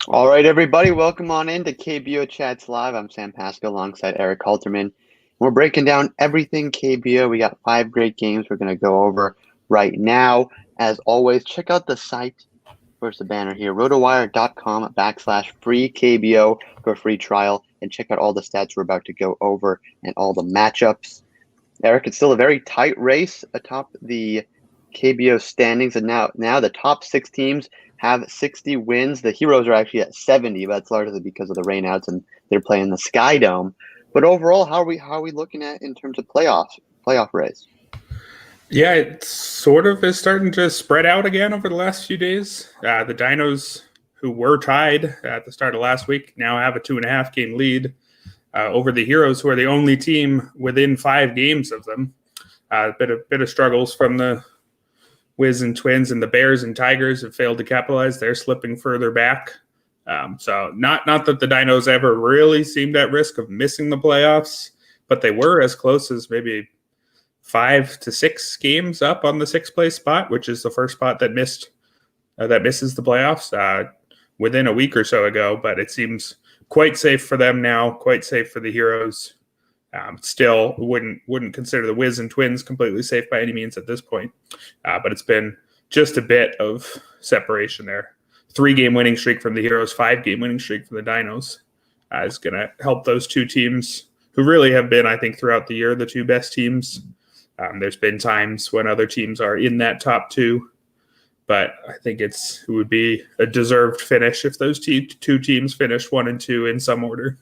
All right, everybody, welcome on in to KBO Chats Live. I'm Sam Pascal alongside Eric Halterman. We're breaking down everything KBO. We got 5 great games we're going to go over right now. As always, check out the site. Where's the banner here? rotowire.com/free KBO for a free trial and check out all the stats we're about to go over and all the matchups. Eric, it's still a very tight race atop the KBO standings, and now the top 6 teams have 60 wins. The Heroes are actually at 70, but that's largely because of the rainouts and they're playing the Sky Dome. But overall, how are we looking at in terms of playoff race? Yeah, it sort of is starting to spread out again over the last few days. The Dinos, who were tied at the start of last week, now have a 2.5 game lead over the Heroes, who are the only team within 5 games of them. A bit of struggles from the Wiz and Twins, and the Bears and Tigers have failed to capitalize. They're slipping further back. So not that the Dinos ever really seemed at risk of missing the playoffs, but they were as close as maybe 5 to 6 games up on the sixth place spot, which is the first spot that misses the playoffs within a week or so ago. But it seems quite safe for them now, quite safe for the Heroes. Still wouldn't consider the Wiz and Twins completely safe by any means at this point. But it's been just a bit of separation there. 3-game winning streak from the Heroes, 5-game winning streak from the Dinos is going to help those two teams who really have been, I think, throughout the year, the two best teams. There's been times when other teams are in that top 2, but I think it would be a deserved finish if those two teams finish 1 and 2 in some order.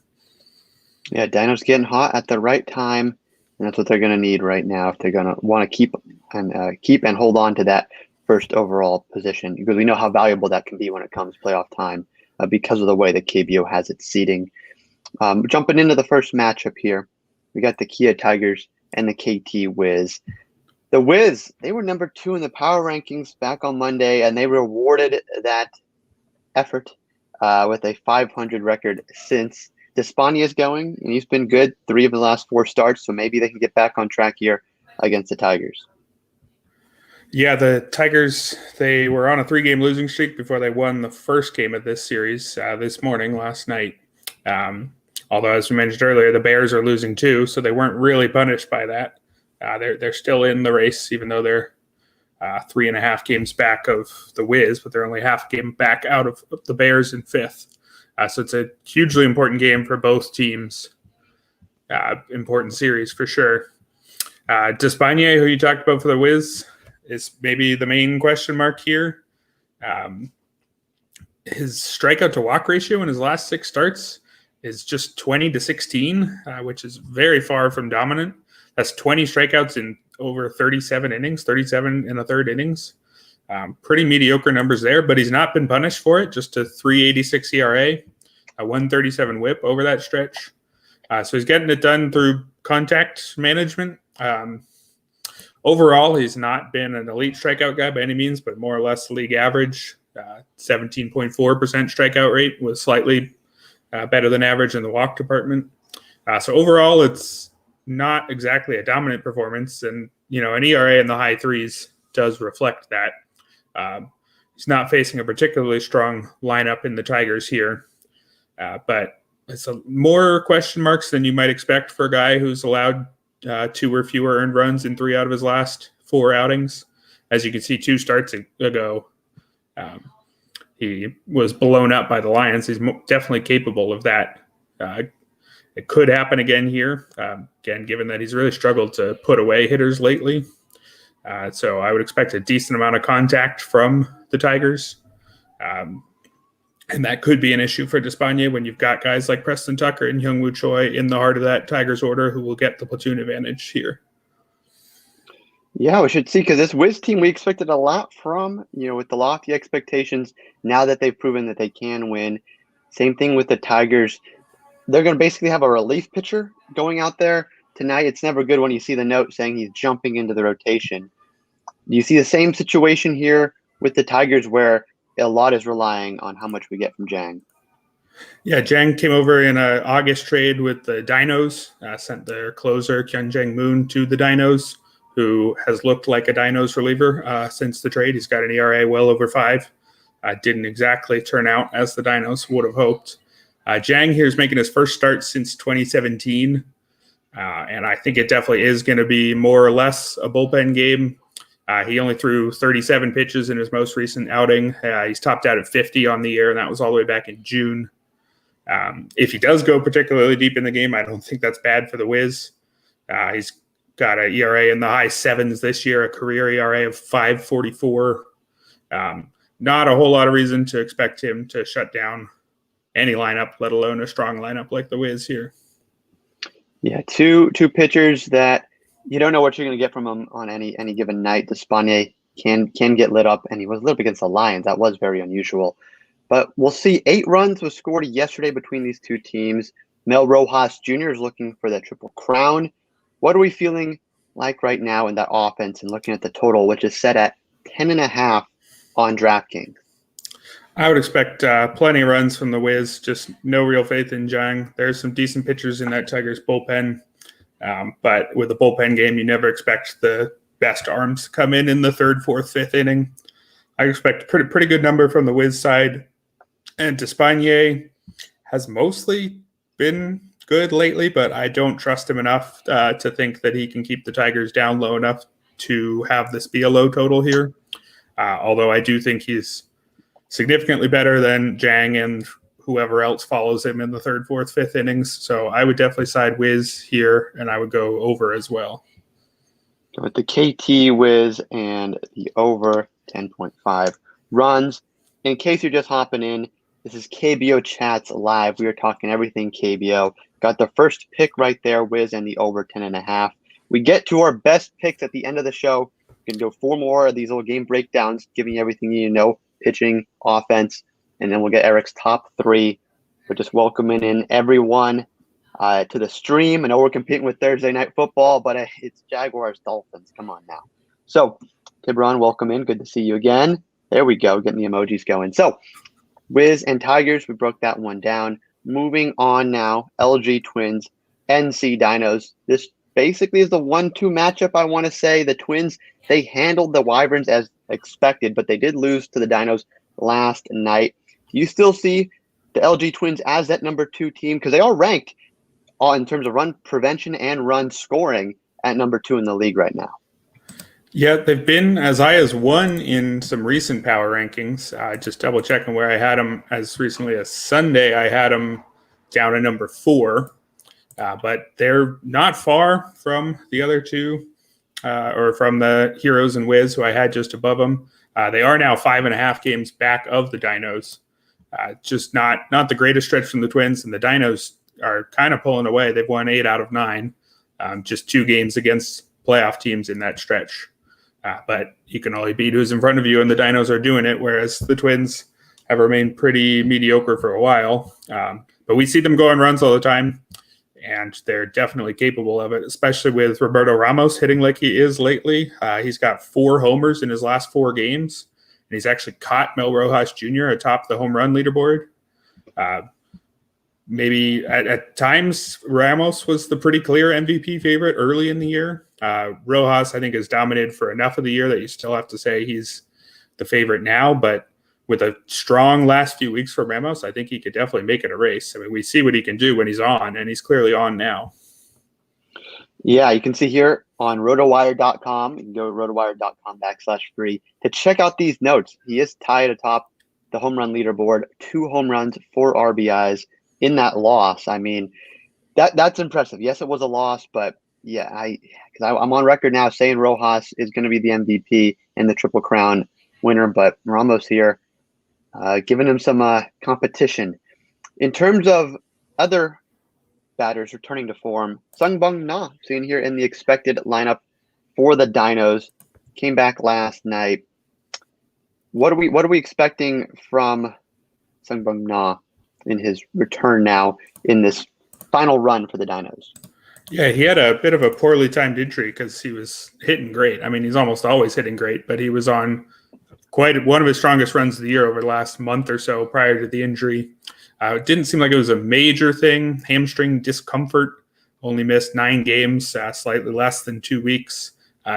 Yeah, Dino's getting hot at the right time, and that's what they're going to need right now if they're going to want to keep and hold on to that first overall position, because we know how valuable that can be when it comes playoff time because of the way that KBO has its seeding. Jumping into the first matchup here, we got the Kia Tigers and the KT Wiz. The Wiz, they were number 2 in the power rankings back on Monday, and they rewarded that effort with a 500 record since. Despania is going, and he's been good 3 of the last 4 starts, so maybe they can get back on track here against the Tigers. Yeah, the Tigers, they were on a 3-game losing streak before they won the first game of this series last night. Although, as we mentioned earlier, the Bears are losing too, so they weren't really punished by that. They're still in the race, even though they're 3.5 games back of the Wiz, but they're only half a game back out of the Bears in 5th. So it's a hugely important game for both teams. Important series for sure. Despania, who you talked about for the Wiz, is maybe the main question mark here. His strikeout to walk ratio in his last 6 starts is just 20-16, which is very far from dominant. That's 20 strikeouts in over 37 innings, 37 and a third innings. Pretty mediocre numbers there, but he's not been punished for it. Just a 3.86 ERA, a 1.37 WHIP over that stretch. So he's getting it done through contact management. Overall, he's not been an elite strikeout guy by any means, but more or less league average. 17.4% strikeout rate was slightly better than average in the walk department. So overall, it's not exactly a dominant performance, and an ERA in the high 3s does reflect that. He's not facing a particularly strong lineup in the Tigers here, but it's more question marks than you might expect for a guy who's allowed 2 or fewer earned runs in 3 out of his last 4 outings. As you can see, 2 starts ago, he was blown up by the Lions. He's definitely capable of that. It could happen again here, given that he's really struggled to put away hitters lately. So I would expect a decent amount of contact from the Tigers. And that could be an issue for Despaigne when you've got guys like Preston Tucker and Hyungwoo Choi in the heart of that Tigers order who will get the platoon advantage here. Yeah, we should see, because this Wiz team, we expected a lot from, with the lofty expectations, now that they've proven that they can win. Same thing with the Tigers. They're going to basically have a relief pitcher going out there tonight. It's never good when you see the note saying he's jumping into the rotation. Do you see the same situation here with the Tigers, where a lot is relying on how much we get from Jang? Yeah, Jang came over in an August trade with the Dinos, sent their closer, Kyun Jang Moon, to the Dinos, who has looked like a Dinos reliever since the trade. He's got an ERA well over 5. didn't exactly turn out as the Dinos would have hoped. Jang here is making his first start since 2017, and I think it definitely is going to be more or less a bullpen game. He only threw 37 pitches in his most recent outing. He's topped out at 50 on the year, and that was all the way back in June. If he does go particularly deep in the game, I don't think that's bad for the Wiz. He's got an ERA in the high sevens this year, a career ERA of 5.44. Not a whole lot of reason to expect him to shut down any lineup, let alone a strong lineup like the Wiz here. Yeah, two pitchers that you don't know what you're going to get from them on any given night. Despaigne can get lit up, and he was lit up against the Lions. That was very unusual. But we'll see. 8 runs was scored yesterday between these two teams. Mel Rojas Jr. is looking for the Triple Crown. What are we feeling like right now in that offense and looking at the total, which is set at 10.5 on DraftKings? I would expect plenty of runs from the Wiz, just no real faith in Jang. There's some decent pitchers in that Tigers bullpen, but with a bullpen game, you never expect the best arms to come in the third, fourth, fifth inning. I expect a pretty good number from the Wiz side. And Despaigne has mostly been good lately, but I don't trust him enough to think that he can keep the Tigers down low enough to have this be a low total here. Although I do think he's significantly better than Jang and whoever else follows him in the third, fourth, fifth innings. So I would definitely side Wiz here, and I would go over as well. Go with the KT Wiz and the over 10.5 runs. In case you're just hopping in, this is KBO Chats Live. We are talking everything KBO. Got the first pick right there, Wiz, and the over 10.5. We get to our best picks at the end of the show. We can do 4 more of these little game breakdowns, giving you everything you need to know, pitching, offense, and then we'll get Eric's top 3. We're just welcoming in everyone to the stream. I know we're competing with Thursday Night Football, but it's Jaguars Dolphins. Come on now. So, Tibron, welcome in. Good to see you again. There we go, getting the emojis going. So, Wiz and Tigers, we broke that one down. Moving on now, LG Twins, NC Dinos. This basically is the 1-2 matchup, I want to say. The Twins, they handled the Wyverns as expected, but they did lose to the Dinos last night. Do you still see the LG Twins as that number 2 team? Because they are ranked in terms of run prevention and run scoring at number 2 in the league right now. Yeah, they've been as high as 1 in some recent power rankings. Just double checking where I had them as recently as Sunday. I had them down at number 4, but they're not far from the other 2, or from the Heroes and Wiz, who I had just above them. They are now 5.5 games back of the Dinos. Just not the greatest stretch from the Twins, and the Dinos are kind of pulling away. They've won 8 out of 9, just 2 games against playoff teams in that stretch. But you can only beat who's in front of you, and the Dinos are doing it, whereas the Twins have remained pretty mediocre for a while. But we see them going runs all the time, and they're definitely capable of it, especially with Roberto Ramos hitting like he is lately. He's got 4 homers in his last 4 games, and he's actually caught Mel Rojas Jr. atop the home run leaderboard. Maybe at times Ramos was the pretty clear MVP favorite early in the year. Rojas, I think, has dominated for enough of the year that you still have to say he's the favorite now. But with a strong last few weeks for Ramos, I think he could definitely make it a race. I mean, we see what he can do when he's on, and he's clearly on now. Yeah, you can see here on rotowire.com. You can go to rotowire.com/free to check out these notes. He is tied atop the home run leaderboard, 2 home runs, 4 RBIs in that loss. I mean, that's impressive. Yes, it was a loss, but yeah, I'm on record now saying Rojas is going to be the MVP and the Triple Crown winner, but Ramos here giving him some competition. In terms of other batters returning to form, Sungbum Na, seen here in the expected lineup for the Dinos, came back last night. What are we expecting from Sungbum Na in his return now in this final run for the Dinos? Yeah, he had a bit of a poorly timed injury because he was hitting great. I mean, he's almost always hitting great, but he was on quite one of his strongest runs of the year over the last month or so prior to the injury. It didn't seem like it was a major thing. Hamstring discomfort, only missed 9 games, slightly less than 2 weeks.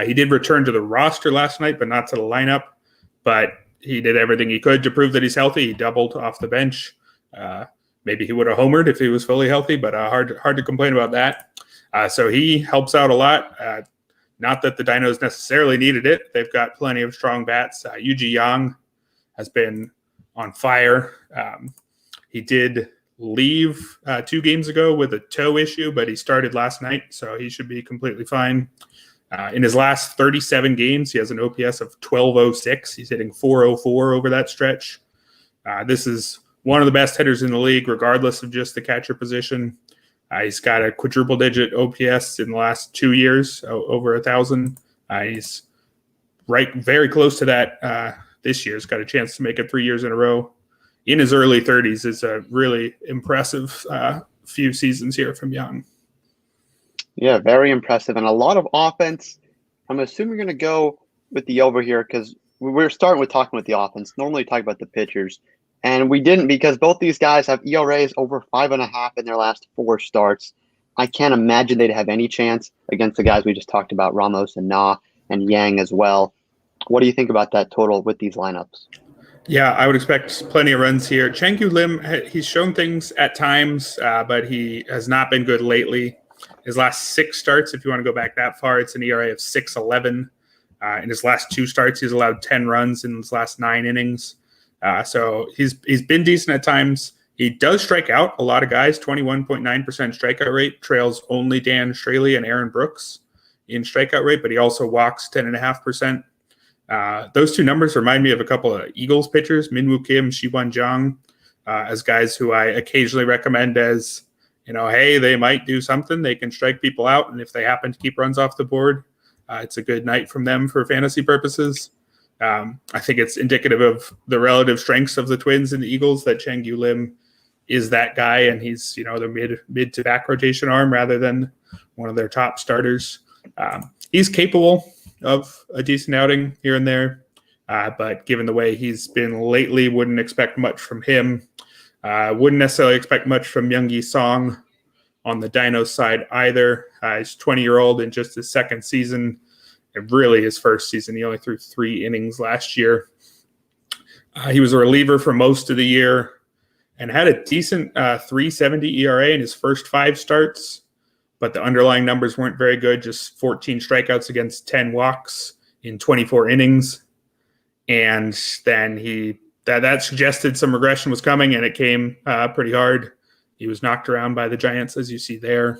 He did return to the roster last night, but not to the lineup. But he did everything he could to prove that he's healthy. He doubled off the bench. Maybe he would have homered if he was fully healthy, but hard to complain about that. So he helps out a lot. Not that the Dinos necessarily needed it. They've got plenty of strong bats. Yuji Yang has been on fire. He did leave 2 games ago with a toe issue, but he started last night, so he should be completely fine. In his last 37 games, he has an OPS of 1206. He's hitting 404 over that stretch. This is one of the best hitters in the league, regardless of just the catcher position. He's got a quadruple-digit OPS in the last 2 years, over 1,000. He's very close to that this year. He's got a chance to make it 3 years in a row. In his early 30s is a really impressive few seasons here from Young. Yeah, very impressive. And a lot of offense. I'm assuming we're going to go with the over here because we're starting with talking with the offense. Normally talk about the pitchers. And we didn't because both these guys have ERAs over 5.5 in their last 4 starts. I can't imagine they'd have any chance against the guys we just talked about, Ramos and Na and Yang as well. What do you think about that total with these lineups? Yeah, I would expect plenty of runs here. Chang-Yu Lim, he's shown things at times, but he has not been good lately. His last 6 starts, if you want to go back that far, it's an ERA of 6.11. In his last 2 starts, he's allowed 10 runs in his last 9 innings. So he's been decent at times. He does strike out a lot of guys, 21.9% strikeout rate, trails only Dan Straley and Aaron Brooks in strikeout rate, but he also walks 10.5%. Those 2 numbers remind me of a couple of Eagles pitchers, Minwoo Kim, Shiwan Zhang, as guys who I occasionally recommend as, hey, they might do something. They can strike people out, and if they happen to keep runs off the board, it's a good night from them for fantasy purposes. I think it's indicative of the relative strengths of the Twins and the Eagles that Chang-Yu Lim is that guy, and he's the mid to back rotation arm rather than one of their top starters. He's capable of a decent outing here and there, but given the way he's been lately, wouldn't expect much from him. Wouldn't necessarily expect much from Youngie Song on the Dinos side either. He's 20-year-old in just his 2nd season. And really his 1st season. He only threw 3 innings last year. He was a reliever for most of the year and had a decent 3.70 ERA in his first 5 starts, but the underlying numbers weren't very good, just 14 strikeouts against 10 walks in 24 innings. And then that suggested some regression was coming, and it came pretty hard. He was knocked around by the Giants, as you see there.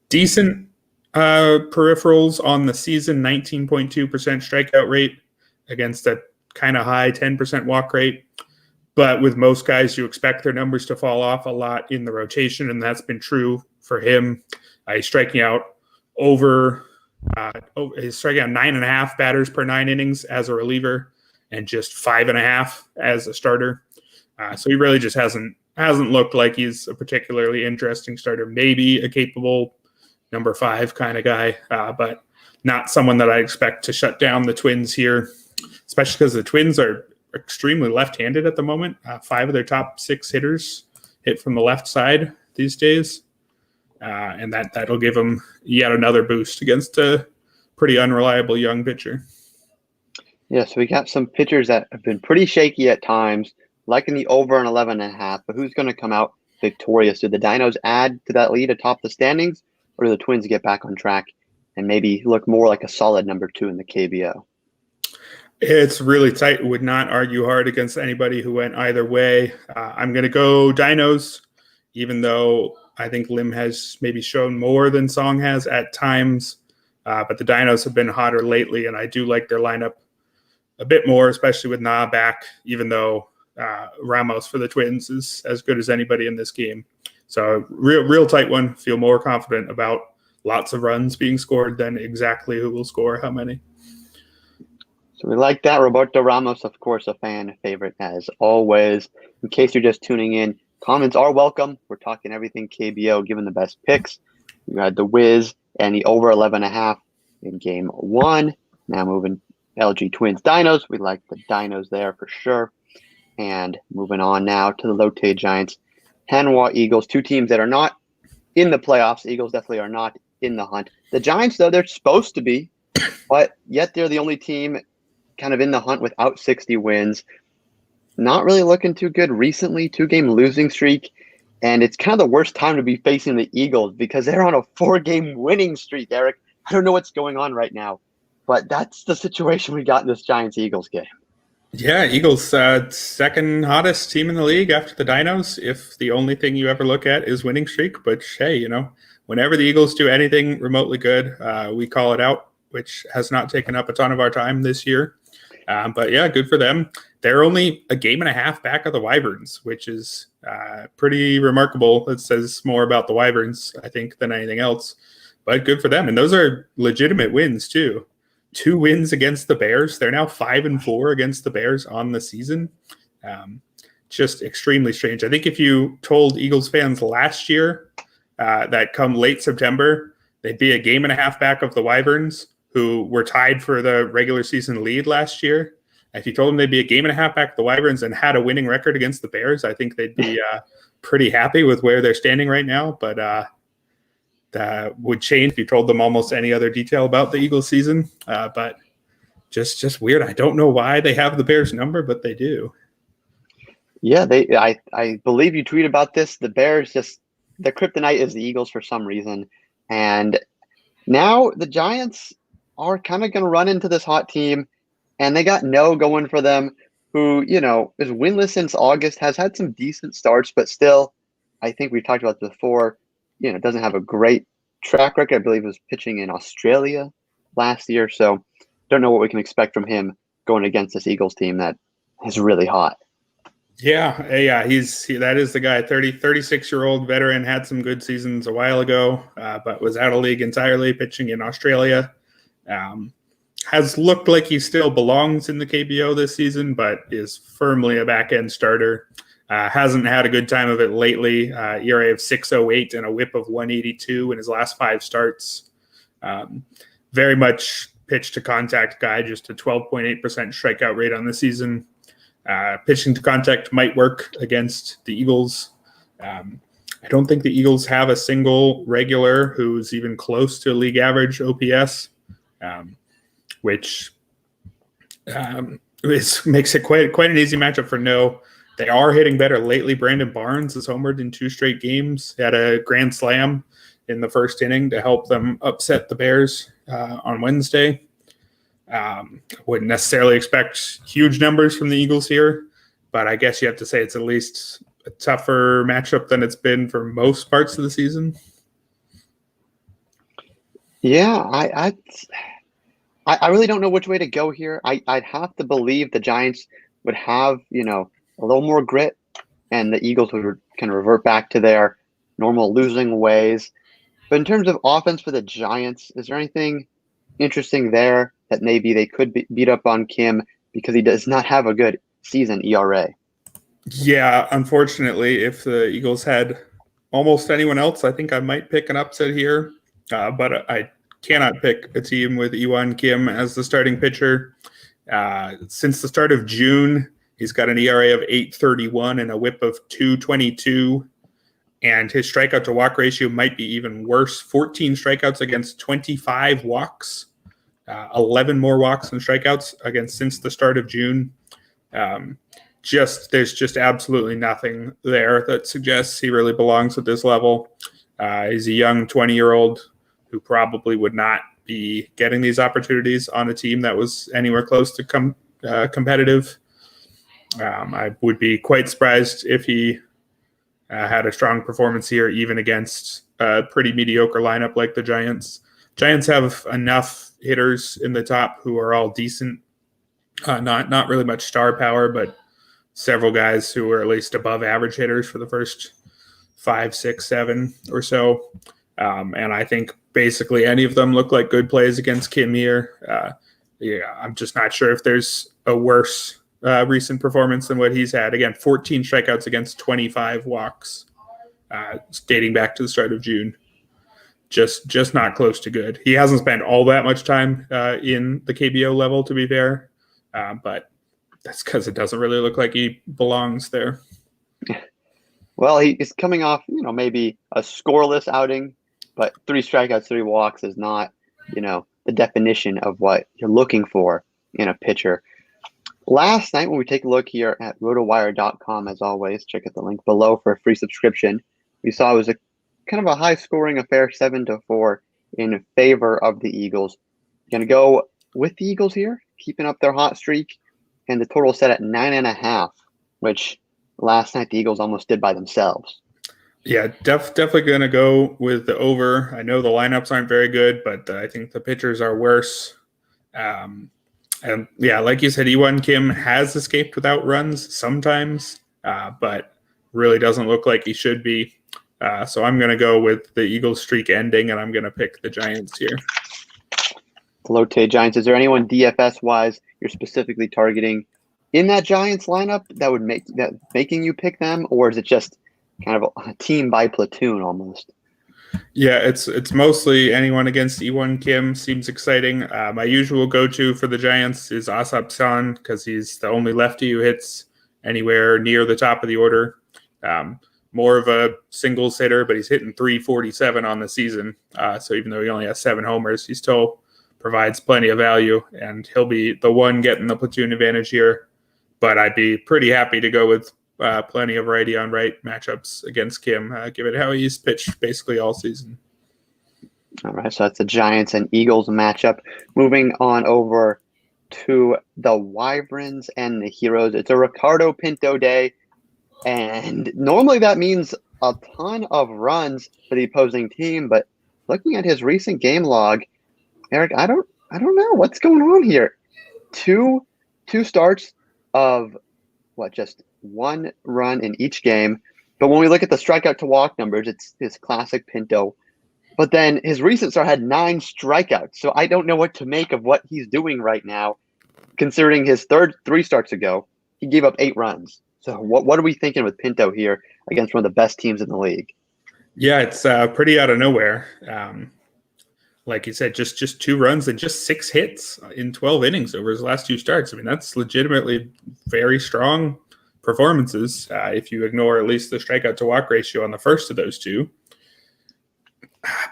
Decent peripherals on the season, 19.2% strikeout rate against a kind of high 10% walk rate. But with most guys, you expect their numbers to fall off a lot in the rotation, and that's been true for him. He's striking out he's striking out 9.5 batters per 9 innings as a reliever and just 5.5 as a starter. So he really just hasn't looked like he's a particularly interesting starter. Maybe a capable number 5 kind of guy, but not someone that I expect to shut down the Twins here, especially because the Twins are extremely left-handed at the moment. 5 of their top 6 hitters hit from the left side these days, and that'll give them yet another boost against a pretty unreliable young pitcher. Yeah, so we got some pitchers that have been pretty shaky at times, liking the over an 11.5, but who's going to come out victorious? Do the Dinos add to that lead atop the standings, or do the Twins get back on track and maybe look more like a solid number 2 in the KBO? It's really tight. Would not argue hard against anybody who went either way. I'm going to go Dinos, even though I think Lim has maybe shown more than Song has at times. But the Dinos have been hotter lately, and I do like their lineup a bit more, especially with Na back, even though Ramos for the Twins is as good as anybody in this game. So real tight one. Feel more confident about lots of runs being scored than exactly who will score how many. So we like that. Roberto Ramos, of course, a fan favorite as always. In case you're just tuning in, comments are welcome. We're talking everything KBO, giving the best picks. We had the Wiz and the over 11.5 in game 1. Now moving LG Twins Dinos. We like the Dinos there for sure. And moving on now to the Lotte Giants, Hanwha Eagles, 2 teams that are not in the playoffs. Eagles definitely are not in the hunt. The Giants, though, they're supposed to be, but yet they're the only team kind of in the hunt without 60 wins. Not really looking too good recently, 2-game losing streak. And it's kind of the worst time to be facing the Eagles because they're on a 4-game winning streak, Eric. I don't know what's going on right now, but that's the situation we got in this Giants-Eagles game. Yeah, Eagles, second hottest team in the league after the Dinos, if the only thing you ever look at is winning streak. But hey, whenever the Eagles do anything remotely good, we call it out, which has not taken up a ton of our time this year. But yeah, good for them. They're only a game and a half back of the Wyverns, which is pretty remarkable. It says more about the Wyverns, I think, than anything else. But good for them. And those are legitimate wins, too. 2 wins against the Bears. They're now 5-4 against the Bears on the season. Just extremely strange. I think if you told Eagles fans last year that come late September, they'd be a game and a half back of the Wyverns, who were tied for the regular season lead last year. If you told them they'd be a game and a half back of the Wyverns and had a winning record against the Bears, I think they'd be pretty happy with where they're standing right now. But that would change if you told them almost any other detail about the Eagles season. But just weird. I don't know why they have the Bears number, but they do. Yeah, I believe you tweet about this. The Bears the kryptonite is the Eagles for some reason. And now the Giants are kind of going to run into this hot team, and they got No going for them, who, is winless since August, has had some decent starts, but still, I think we've talked about this before, doesn't have a great track record. I believe he was pitching in Australia last year, so don't know what we can expect from him going against this Eagles team that is really hot. Yeah, that is the guy, 36-year-old veteran, had some good seasons a while ago, but was out of league entirely, pitching in Australia. Has looked like he still belongs in the KBO this season, but is firmly a back-end starter. Hasn't had a good time of it lately. ERA of 6.08 and a whip of 182 in his last 5 starts. Very much pitch to contact guy, just a 12.8% strikeout rate on the season. Pitching to contact might work against the Eagles. I don't think the Eagles have a single regular who's even close to league average OPS, which makes it quite an easy matchup for No. They are hitting better lately. Brandon Barnes has homered in 2 straight games. He had a grand slam in the first inning to help them upset the Bears on Wednesday. Wouldn't necessarily expect huge numbers from the Eagles here, but I guess you have to say it's at least a tougher matchup than it's been for most parts of the season. Yeah, I really don't know which way to go here. I'd have to believe the Giants would have, a little more grit, and the Eagles would kind of revert back to their normal losing ways. But in terms of offense for the Giants, is there anything interesting there that maybe they could beat up on Kim because he does not have a good season ERA? Yeah, unfortunately, if the Eagles had almost anyone else, I think I might pick an upset here. But I cannot pick a team with Iwan Kim as the starting pitcher. Since the start of June, he's got an ERA of 8.31 and a whip of 2.22. And his strikeout to walk ratio might be even worse. 14 strikeouts against 25 walks. 11 more walks than strikeouts since the start of June. There's just absolutely nothing there that suggests he really belongs at this level. He's a young 20-year-old who probably would not be getting these opportunities on a team that was anywhere close to competitive. I would be quite surprised if he had a strong performance here, even against a pretty mediocre lineup like the Giants. Giants have enough hitters in the top who are all decent. Not really much star power, but several guys who are at least above average hitters for the first 5, 6, 7 or so. And I think basically any of them look like good plays against Kim here. I'm just not sure if there's a worse recent performance than what he's had. Again, 14 strikeouts against 25 walks, dating back to the start of June. Just not close to good. He hasn't spent all that much time in the KBO level, to be fair, but that's because it doesn't really look like he belongs there. Well, he is coming off, maybe a scoreless outing, but 3 strikeouts, 3 walks is not, the definition of what you're looking for in a pitcher. Last night, when we take a look here at rotowire.com, as always, check out the link below for a free subscription. We saw it was a kind of a high-scoring affair, 7-4 in favor of the Eagles. Going to go with the Eagles here, keeping up their hot streak, and the total set at 9.5, which last night the Eagles almost did by themselves. Yeah, definitely going to go with the over. I know the lineups aren't very good, but I think the pitchers are worse. And yeah, like you said, Iwan Kim has escaped without runs sometimes, but really doesn't look like he should be. So I'm going to go with the Eagles streak ending, and I'm going to pick the Giants here. Lotte Giants. Is there anyone DFS-wise you're specifically targeting in that Giants lineup that would making you pick them, or is it just kind of a team by platoon almost? Yeah, it's mostly anyone against Iwan Kim seems exciting. My usual go-to for the Giants is Asap San because he's the only lefty who hits anywhere near the top of the order. More of a singles hitter, but he's hitting 347 on the season. So even though he only has 7 homers, he still provides plenty of value, and he'll be the one getting the platoon advantage here. But I'd be pretty happy to go with plenty of righty on right matchups against Kim, given how he's pitched basically all season. All right, so that's the Giants and Eagles matchup. Moving on over to the Wyverns and the Heroes. It's a Ricardo Pinto day, and normally that means a ton of runs for the opposing team, but looking at his recent game log, Eric, I don't know what's going on here. Two starts of just 1 run in each game. But when we look at the strikeout to walk numbers, it's his classic Pinto. But then his recent start had 9 strikeouts. So I don't know what to make of what he's doing right now, considering his 3 starts ago, he gave up 8 runs. So what are we thinking with Pinto here against one of the best teams in the league? Yeah, it's pretty out of nowhere. Like you said, just 2 runs and just 6 hits in 12 innings over his last 2 starts. I mean, that's legitimately very strong performances if you ignore at least the strikeout to walk ratio on the first of those 2.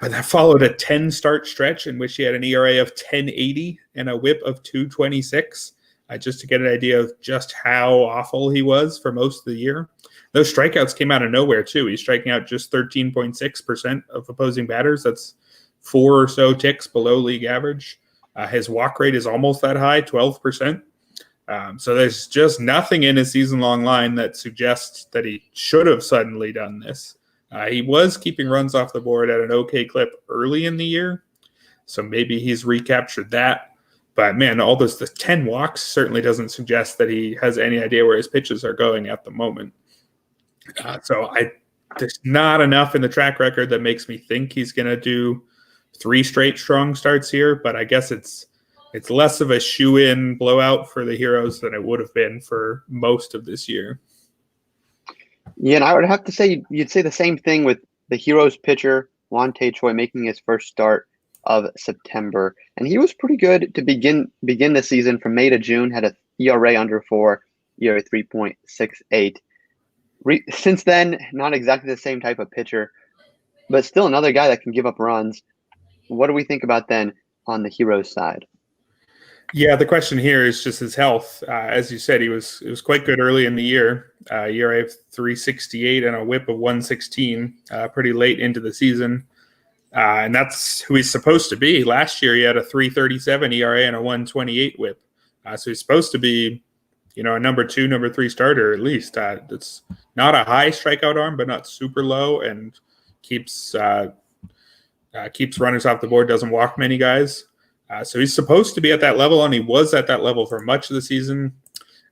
But that followed a 10-start stretch in which he had an ERA of 10.80 and a whip of 2.26, just to get an idea of just how awful he was for most of the year. Those strikeouts came out of nowhere, too. He's striking out just 13.6% of opposing batters. That's 4 or so ticks below league average. His walk rate is almost that high, 12%. So there's just nothing in his season-long line that suggests that he should have suddenly done this. He was keeping runs off the board at an okay clip early in the year, so maybe he's recaptured that. But, man, the 10 walks certainly doesn't suggest that he has any idea where his pitches are going at the moment. There's not enough in the track record that makes me think he's going to do 3 straight strong starts here, but I guess it's less of a shoe-in blowout for the Heroes than it would have been for most of this year. Yeah, and I would have to say you'd say the same thing with the Heroes pitcher, Juan Choi, making his first start of September. And he was pretty good to begin the season from May to June, had a ERA under 4, ERA 3.68. Since then, not exactly the same type of pitcher, but still another guy that can give up runs. What do we think about then on the Heroes side? Yeah, the question here is just his health. As you said, it was quite good early in the year. ERA of 3.68 and a whip of 1.16 pretty late into the season. And that's who he's supposed to be. Last year, he had a 3.37 ERA and a 1.28 whip. So he's supposed to be, a number 2, number 3 starter at least. It's not a high strikeout arm, but not super low, and keeps runners off the board, doesn't walk many guys. So he's supposed to be at that level, and he was at that level for much of the season.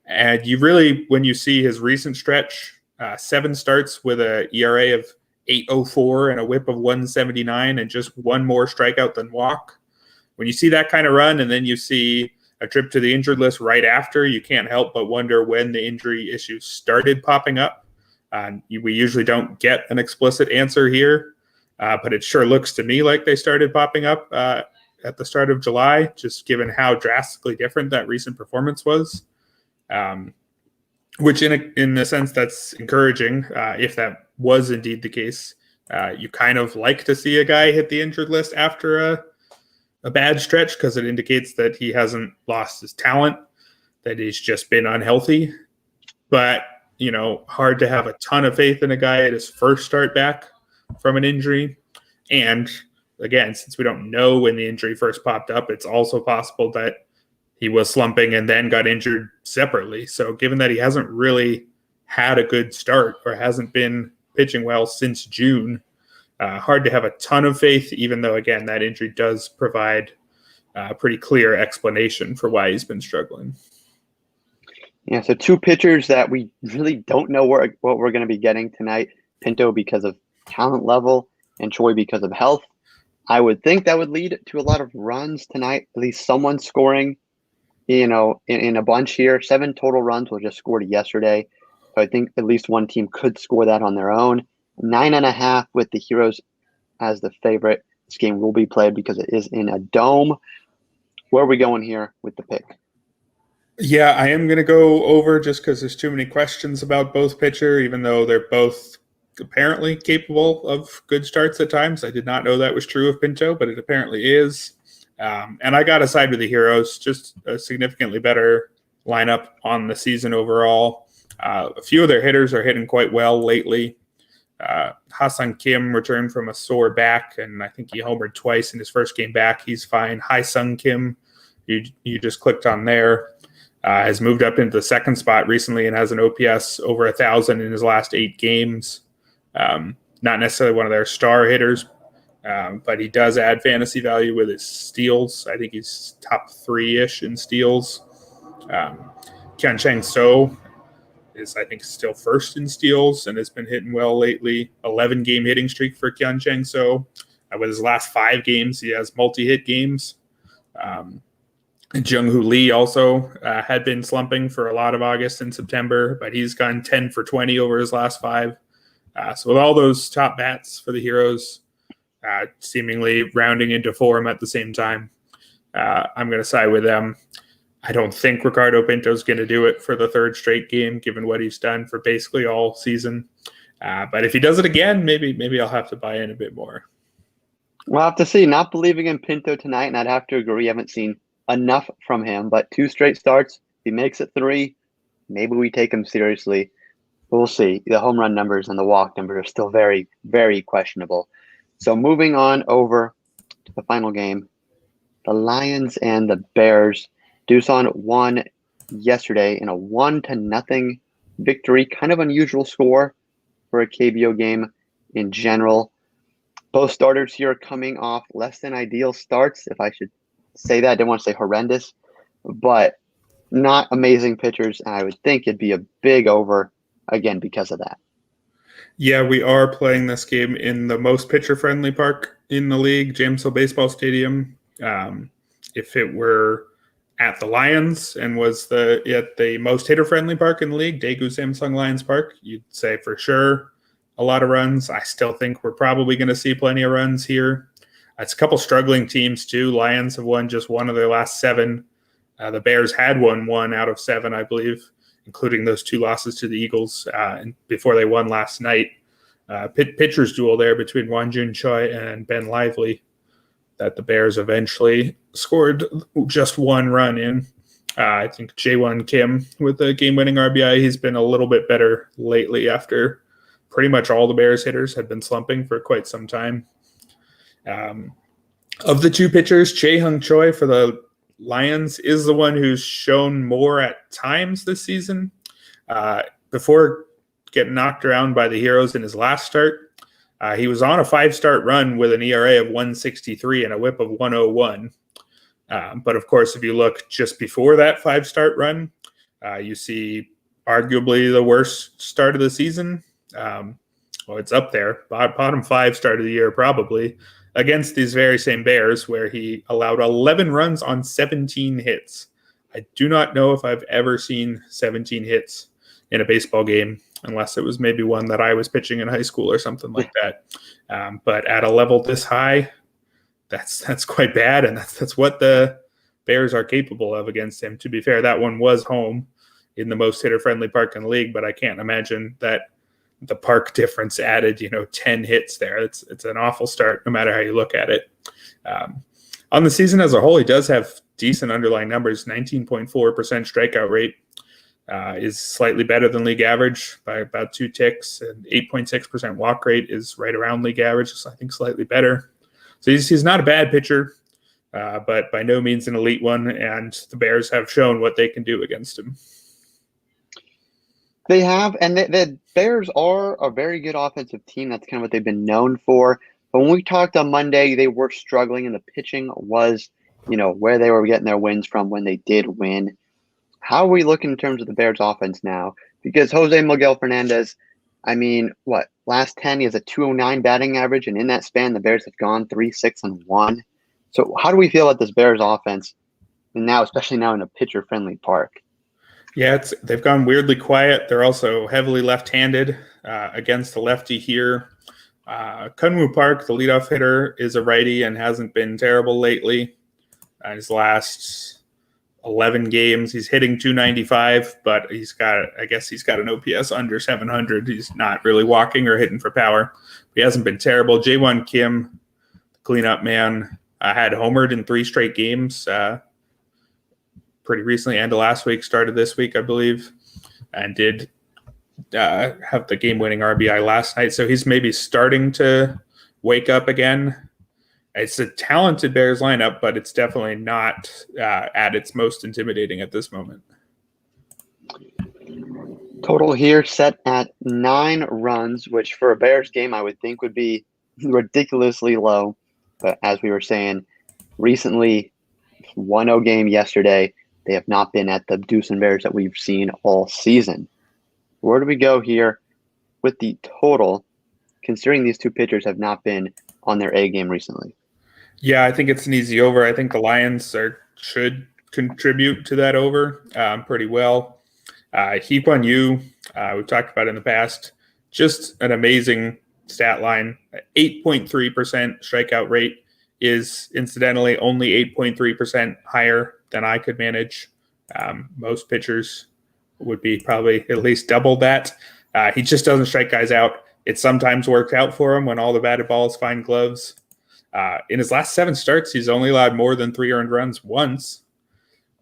And you really, when you see his recent stretch, 7 starts with a ERA of 8.04 and a whip of 1.79 and just 1 more strikeout than walk. When you see that kind of run and then you see a trip to the injured list right after, you can't help but wonder when the injury issues started popping up. We usually don't get an explicit answer here, but it sure looks to me like they started popping up at the start of July, just given how drastically different that recent performance was, which in a sense that's encouraging if that was indeed the case. You kind of like to see a guy hit the injured list after a bad stretch because it indicates that he hasn't lost his talent, that he's just been unhealthy. But, hard to have a ton of faith in a guy at his first start back from an injury. And again, since we don't know when the injury first popped up, it's also possible that he was slumping and then got injured separately. So given that he hasn't really had a good start or hasn't been pitching well since June, hard to have a ton of faith, even though, again, that injury does provide a pretty clear explanation for why he's been struggling. Yeah, so two pitchers that we really don't know what we're going to be getting tonight. Pinto because of talent level and Choi because of health. I would think that would lead to a lot of runs tonight, at least someone scoring, in a bunch here. 7 total runs was just scored yesterday. So I think at least one team could score that on their own. 9.5 with the Heroes as the favorite. This game will be played because it is in a dome. Where are we going here with the pick? Yeah, I am going to go over just because there's too many questions about both pitcher, even though they're both apparently capable of good starts at times. I did not know that was true of Pinto, but it apparently is. And I got to side with the Heroes, just a significantly better lineup on the season overall. A few of their hitters are hitting quite well lately. Ha-Seong Kim returned from a sore back, and I think he homered twice in his first game back. He's fine. Ha-Seong Kim, you just clicked on there, has moved up into the second spot recently and has an OPS over 1,000 in his last 8 games. Not necessarily one of their star hitters, but he does add fantasy value with his steals. I think he's top 3-ish in steals. Kyun Chang-so is, I think, still first in steals and has been hitting well lately. 11-game hitting streak for Kyun Chang-so. With his last 5 games, he has multi-hit games. Jung-Hoo Lee also had been slumping for a lot of August and September, but he's gone 10 for 20 over his last 5. So with all those top bats for the Heroes seemingly rounding into form at the same time, I'm going to side with them. I don't think Ricardo Pinto's going to do it for the 3rd straight game, given what he's done for basically all season. But if he does it again, maybe I'll have to buy in a bit more. We'll have to see. Not believing in Pinto tonight, and I'd have to agree. We haven't seen enough from him, but 2 straight starts. If he makes it 3, maybe we take him seriously. We'll see. The home run numbers and the walk numbers are still very, very questionable. So moving on over to the final game, the Lions and the Bears. Doosan won yesterday in a 1-0 victory. Kind of unusual score for a KBO game in general. Both starters here coming off less than ideal starts, if I should say that. I didn't want to say horrendous, but not amazing pitchers. And I would think it'd be a big over again because of that. Yeah, we are playing this game in the most pitcher-friendly park in the league, James Hill Baseball Stadium. If it were at the Lions and was at the most hitter-friendly park in the league, Daegu Samsung Lions Park, you'd say for sure a lot of runs. I still think we're probably going to see plenty of runs here. It's a couple struggling teams too. Lions have won just 1 of their last 7. The Bears had won 1 out of 7, I believe, including those 2 losses to the Eagles and before they won last night. Pitchers duel there between Wonjun Choi and Ben Lively that the Bears eventually scored just 1 run in. I think Jaewon Kim with the game-winning RBI. He's been a little bit better lately after pretty much all the Bears hitters had been slumping for quite some time. Of the 2 pitchers, Jae-Hung Choi for the Lions is the one who's shown more at times this season. Before getting knocked around by the Heroes in his last start, he was on a 5-start run with an ERA of 163 and a whip of 101. But of course, if you look just before that 5-start run, you see arguably the worst start of the season. Well, it's up there, bottom 5 start of the year probably, against these very same Bears, where he allowed 11 runs on 17 hits. I do not know if I've ever seen 17 hits in a baseball game, unless it was maybe one that I was pitching in high school or something like that. But at a level this high, that's quite bad, and that's what the Bears are capable of against him. To be fair, that one was home in the most hitter-friendly park in the league, but I can't imagine that the park difference added, 10 hits there. It's an awful start, no matter how you look at it. On the season as a whole, he does have decent underlying numbers. 19.4% strikeout rate is slightly better than league average by about 2 ticks, and 8.6% walk rate is right around league average, so I think slightly better. So he's not a bad pitcher, but by no means an elite one, and the Bears have shown what they can do against him. They have, and the Bears are a very good offensive team. That's kind of what they've been known for. But when we talked on Monday, they were struggling, and the pitching was, where they were getting their wins from when they did win. How are we looking in terms of the Bears offense now? Because Jose Miguel Fernandez, last 10, he has a 209 batting average, and in that span, the Bears have gone 3-6-1. So how do we feel about this Bears offense, and now, especially now in a pitcher-friendly park? Yeah, they've gone weirdly quiet. They're also heavily left-handed against the lefty here. Kunwu Park, the leadoff hitter, is a righty and hasn't been terrible lately. His last 11 games, he's hitting 295, but he's got an OPS under 700. He's not really walking or hitting for power. He hasn't been terrible. Jaewon Kim, the cleanup man, had homered in 3 straight games pretty recently, and last week, started this week, I believe, and did have the game-winning RBI last night. So he's maybe starting to wake up again. It's a talented Bears lineup, but it's definitely not at its most intimidating at this moment. Total here set at 9 runs, which for a Bears game I would think would be ridiculously low. But as we were saying, recently, 1-0 game yesterday, they have not been at the Deuce and Bears that we've seen all season. Where do we go here with the total, considering these two pitchers have not been on their A game recently? Yeah, I think it's an easy over. I think the Lions should contribute to that over pretty well. Hee-Kwon Yu, we've talked about in the past, just an amazing stat line. 8.3% strikeout rate is incidentally only 8.3% higher than I could manage. Most pitchers would be probably at least double that. He just doesn't strike guys out. It sometimes works out for him when all the batted balls find gloves. In his last 7 starts, he's only allowed more than 3 earned runs once.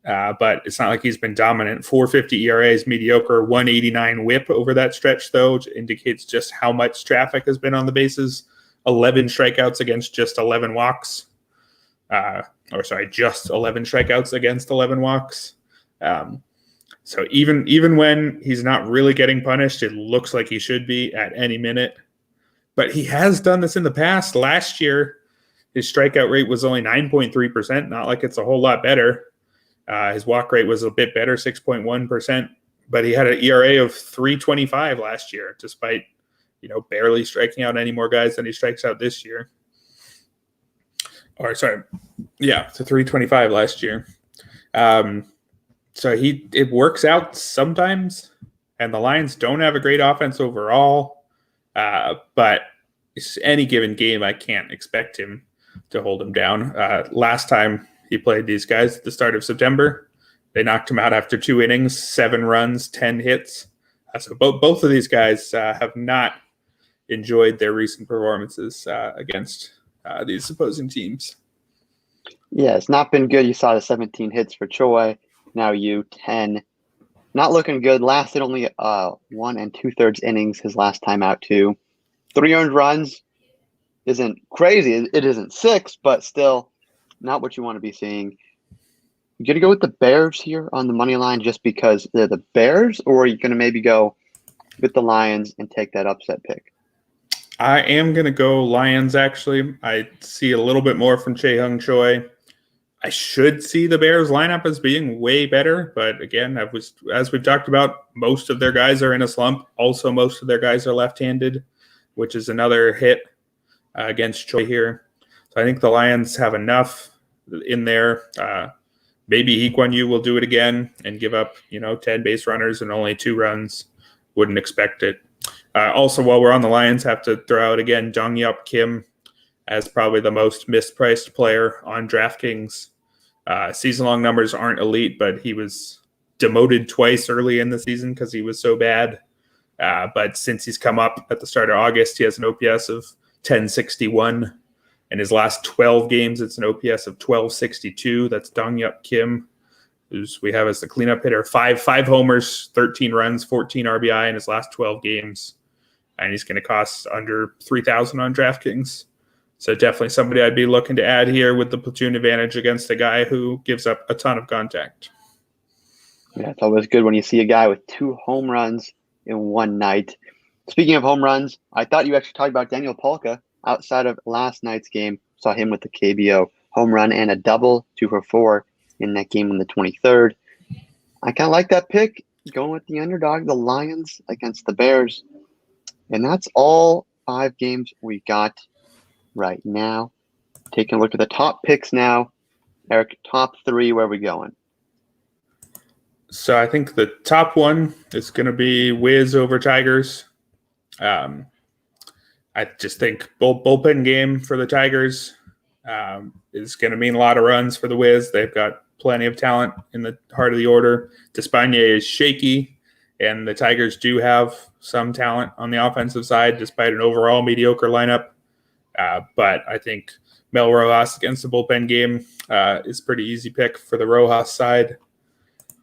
But it's not like he's been dominant. 4.50 ERA is mediocre. 1.89 WHIP over that stretch, though, which indicates just how much traffic has been on the bases. 11 strikeouts against just 11 walks. Just 11 strikeouts against 11 walks. So even when he's not really getting punished, it looks like he should be at any minute. But he has done this in the past. Last year, his strikeout rate was only 9.3%, not like it's a whole lot better. His walk rate was a bit better, 6.1%, but he had an ERA of 3.25 last year, despite barely striking out any more guys than he strikes out this year. So 3.25 last year. So it works out sometimes, and the Lions don't have a great offense overall, but any given game, I can't expect him to hold him down. Last time he played these guys at the start of September, they knocked him out after 2 innings, 7 runs, 10 hits. So both of these guys have not enjoyed their recent performances against these opposing teams. Yeah, it's not been good. You saw the 17 hits for Choi. Now 10. Not looking good. Lasted only 1 2/3 innings his last time out, too. 3 earned runs isn't crazy. It isn't 6, but still not what you want to be seeing. You going to go with the Bears here on the money line just because they're the Bears, or are you going to maybe go with the Lions and take that upset pick? I am going to go Lions, actually. I see a little bit more from Chae-Hung Choi. I should see the Bears lineup as being way better, but again, as we've talked about, most of their guys are in a slump. Also, most of their guys are left-handed, which is another hit against Choi here. So I think the Lions have enough in there. Maybe Hee-Kwon Yu will do it again and give up, 10 base runners and only 2 runs. Wouldn't expect it. Also, while we're on the Lions, have to throw out again Dong-Yup Kim as probably the most mispriced player on DraftKings. Season-long numbers aren't elite, but he was demoted twice early in the season because he was so bad. But since he's come up at the start of August, he has an OPS of 1061. In his last 12 games, it's an OPS of 1262. That's Dong-Hyuk Kim, who's we have as the cleanup hitter. Five homers, 13 runs, 14 RBI in his last 12 games. And he's going to cost under $3,000 on DraftKings. So definitely somebody I'd be looking to add here with the platoon advantage against a guy who gives up a ton of contact. Yeah, it's always good when you see a guy with 2 home runs in one night. Speaking of home runs, I thought you actually talked about Daniel Polka outside of last night's game. Saw him with the KBO home run and a double, 2 for 4 in that game on the 23rd. I kind of like that pick, going with the underdog, the Lions against the Bears. And that's all 5 games we got right now. Taking a look at the top picks now. Eric, top 3, where are we going? So I think the top one is going to be Wiz over Tigers. I just think bullpen game for the Tigers is going to mean a lot of runs for the Wiz. They've got plenty of talent in the heart of the order. Despaigne is shaky, and the Tigers do have some talent on the offensive side despite an overall mediocre lineup. But I think Mel Rojas against the bullpen game is a pretty easy pick for the Rojas side.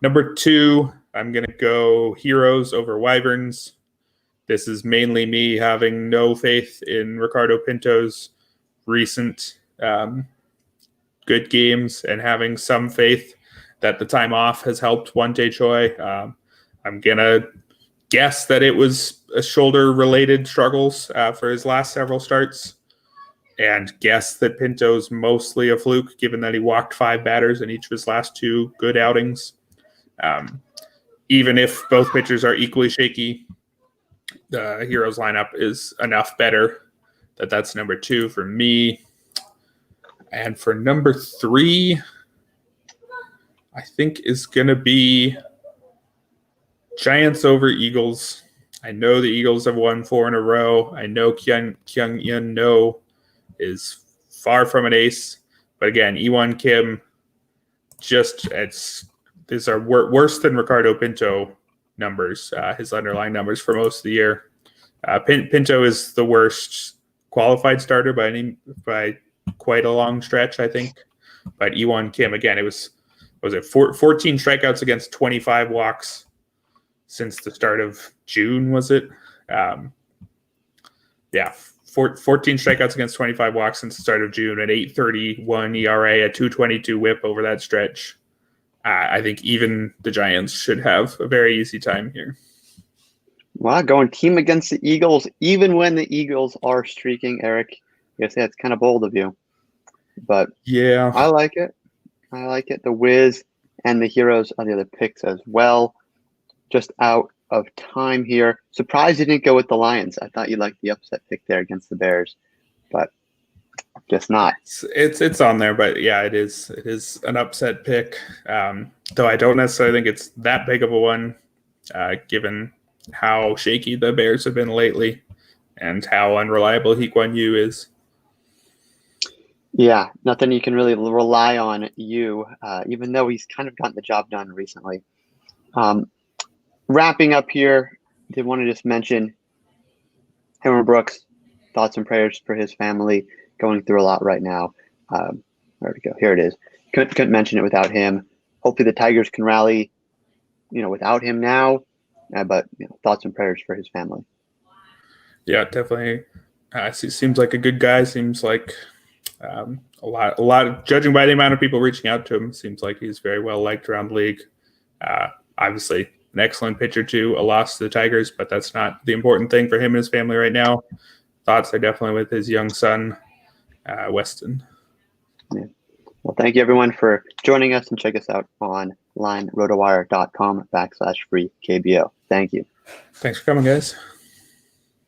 Number 2, I'm going to go Heroes over Wyverns. This is mainly me having no faith in Ricardo Pinto's recent good games and having some faith that the time off has helped Wante Choi. I'm going to guess that it was a shoulder-related struggles for his last several starts, and guess that Pinto's mostly a fluke, given that he walked 5 batters in each of his last 2 good outings. Even if both pitchers are equally shaky, the Heroes lineup is enough better that's number 2 for me. And for number 3, I think is going to be Giants over Eagles. I know the Eagles have won 4 in a row. I know Kyung-Yun No is far from an ace. But again, Iwan Kim, these are worse than Ricardo Pinto numbers, his underlying numbers for most of the year. Pinto is the worst qualified starter by quite a long stretch, I think. But Iwan Kim, again, was it 14 strikeouts against 25 walks since the start of June, was it? 14 strikeouts against 25 walks since the start of June, an 8.31 ERA, a 2.22 WHIP over that stretch. I think even the Giants should have a very easy time here. Wow, going team against the Eagles, even when the Eagles are streaking, Eric. I guess that's kind of bold of you. But yeah, I like it. The Wiz and the Heroes are the other picks as well. Just out of time here. Surprised you didn't go with the Lions. I thought you liked the upset pick there against the Bears, but guess not. It's on there, but yeah, it is an upset pick. Though I don't necessarily think it's that big of a one, given how shaky the Bears have been lately and how unreliable Hee Kwon-Yu is. Yeah, nothing you can really rely on you, even though he's kind of gotten the job done recently. Wrapping up here, did want to just mention Cameron Brooks, thoughts and prayers for his family, going through a lot right now. Where to go? Here it is. Couldn't mention it without him. Hopefully the Tigers can rally, without him now. But thoughts and prayers for his family. Yeah, definitely. Seems like a good guy. Seems like a lot of, judging by the amount of people reaching out to him, seems like he's very well liked around the league. Obviously, an excellent pitcher too. A loss to the Tigers, but that's not the important thing for him and his family right now. Thoughts are definitely with his young son, Weston. Yeah. Well, thank you everyone for joining us, and check us out online, rotowire.com/free KBO. Thank you. Thanks for coming, guys.